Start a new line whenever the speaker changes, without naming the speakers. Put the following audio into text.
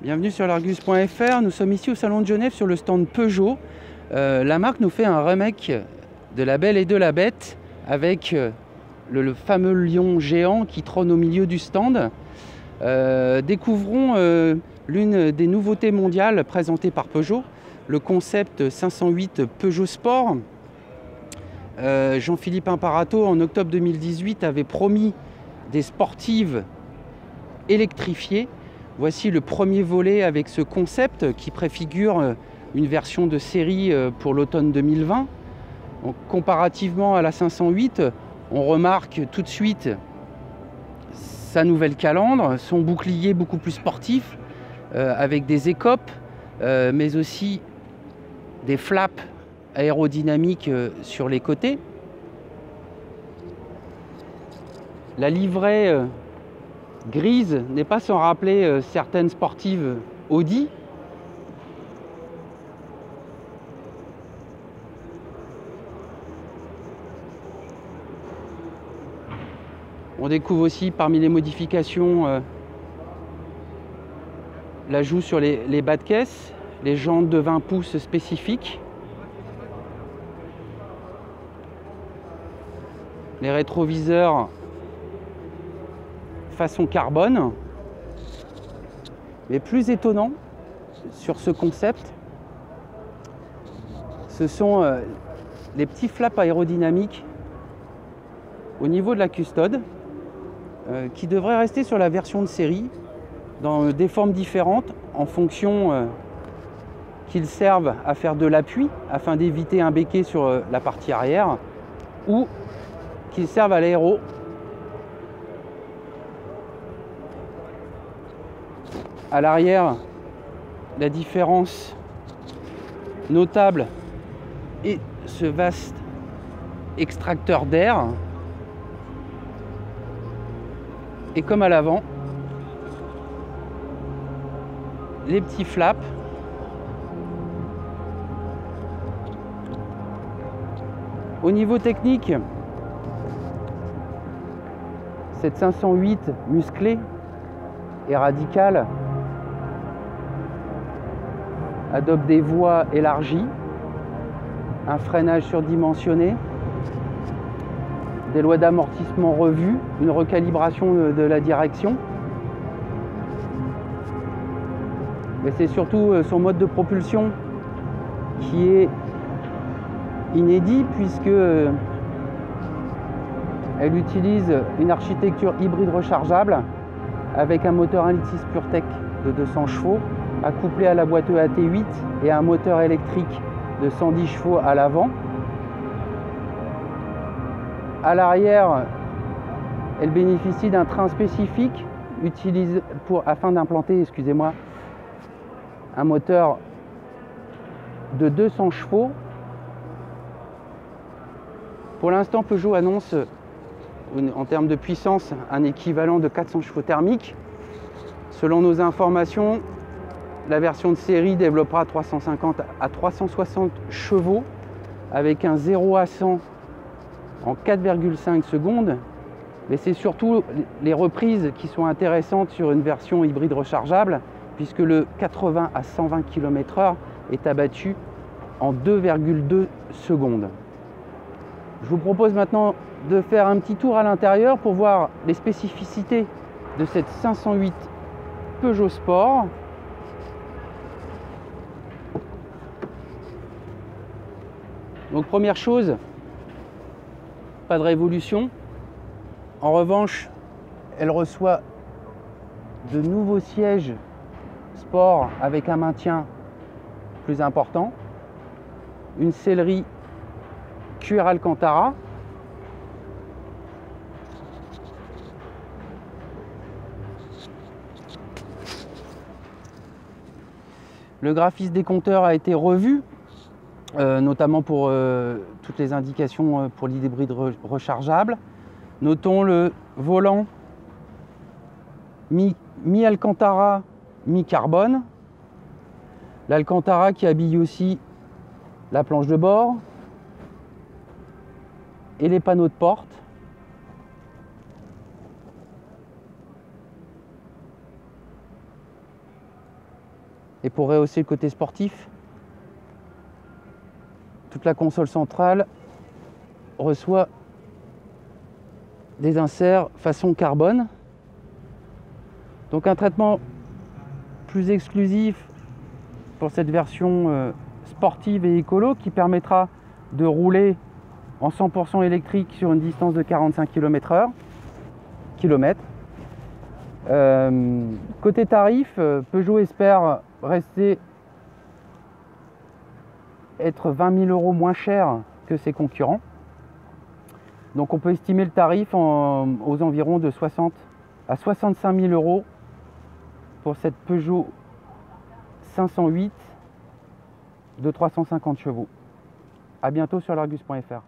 Bienvenue sur l'Argus.fr. Nous sommes ici au Salon de Genève sur le stand Peugeot. La marque nous fait un remake de La Belle et de la Bête avec le fameux lion géant qui trône au milieu du stand. Découvrons l'une des nouveautés mondiales présentées par Peugeot, le concept 508 Peugeot Sport. Jean-Philippe Imparato, en octobre 2018, avait promis des sportives électrifiées. Voici le premier volet avec ce concept qui préfigure une version de série pour l'automne 2020. Donc, comparativement à la 508, on remarque tout de suite sa nouvelle calandre, son bouclier beaucoup plus sportif, avec des écopes, mais aussi des flaps aérodynamiques sur les côtés. La livrée grise n'est pas sans rappeler certaines sportives Audi. On découvre aussi parmi les modifications l'ajout sur les bas de caisse, les jantes de 20 pouces spécifiques, les rétroviseurs façon carbone. Mais plus étonnant sur ce concept, ce sont les petits flaps aérodynamiques au niveau de la custode qui devraient rester sur la version de série dans des formes différentes en fonction qu'ils servent à faire de l'appui afin d'éviter un béquet sur la partie arrière ou qu'ils servent à l'aéro. À l'arrière, la différence notable est ce vaste extracteur d'air. Et comme à l'avant, les petits flaps au niveau technique. Cette 508 musclée et radicale adopte des voies élargies, un freinage surdimensionné, des lois d'amortissement revues, une recalibration de la direction. Mais c'est surtout son mode de propulsion qui est inédit puisque elle utilise une architecture hybride rechargeable avec un moteur 1,6 litre PureTech de 200 chevaux accouplé à la boîte EAT8 et un moteur électrique de 110 chevaux à l'avant. À l'arrière, elle bénéficie d'un train spécifique afin d'implanter, un moteur de 200 chevaux. Pour l'instant, Peugeot annonce en termes de puissance un équivalent de 400 chevaux thermiques. Selon nos informations, la version de série développera 350 à 360 chevaux avec un 0 à 100 en 4,5 secondes. Mais c'est surtout les reprises qui sont intéressantes sur une version hybride rechargeable puisque le 80 à 120 km/h est abattu en 2,2 secondes. Je vous propose maintenant de faire un petit tour à l'intérieur pour voir les spécificités de cette 508 Peugeot Sport. Donc première chose, pas de révolution. En revanche, elle reçoit de nouveaux sièges sport avec un maintien plus important, une sellerie cuir Alcantara, le graphisme des compteurs a été revu, notamment pour toutes les indications pour l'hybride rechargeable. Notons le volant mi-Alcantara, mi-carbone. L'Alcantara qui habille aussi la planche de bord et les panneaux de porte. Et pour rehausser le côté sportif, toute la console centrale reçoit des inserts façon carbone. Donc un traitement plus exclusif pour cette version sportive et écolo qui permettra de rouler en 100% électrique sur une distance de 45 km/h. Côté tarif, Peugeot espère être 20 000 € moins cher que ses concurrents. Donc on peut estimer le tarif aux environs de 60 à 65 000 € pour cette Peugeot 508 de 350 chevaux. A bientôt sur l'Argus.fr.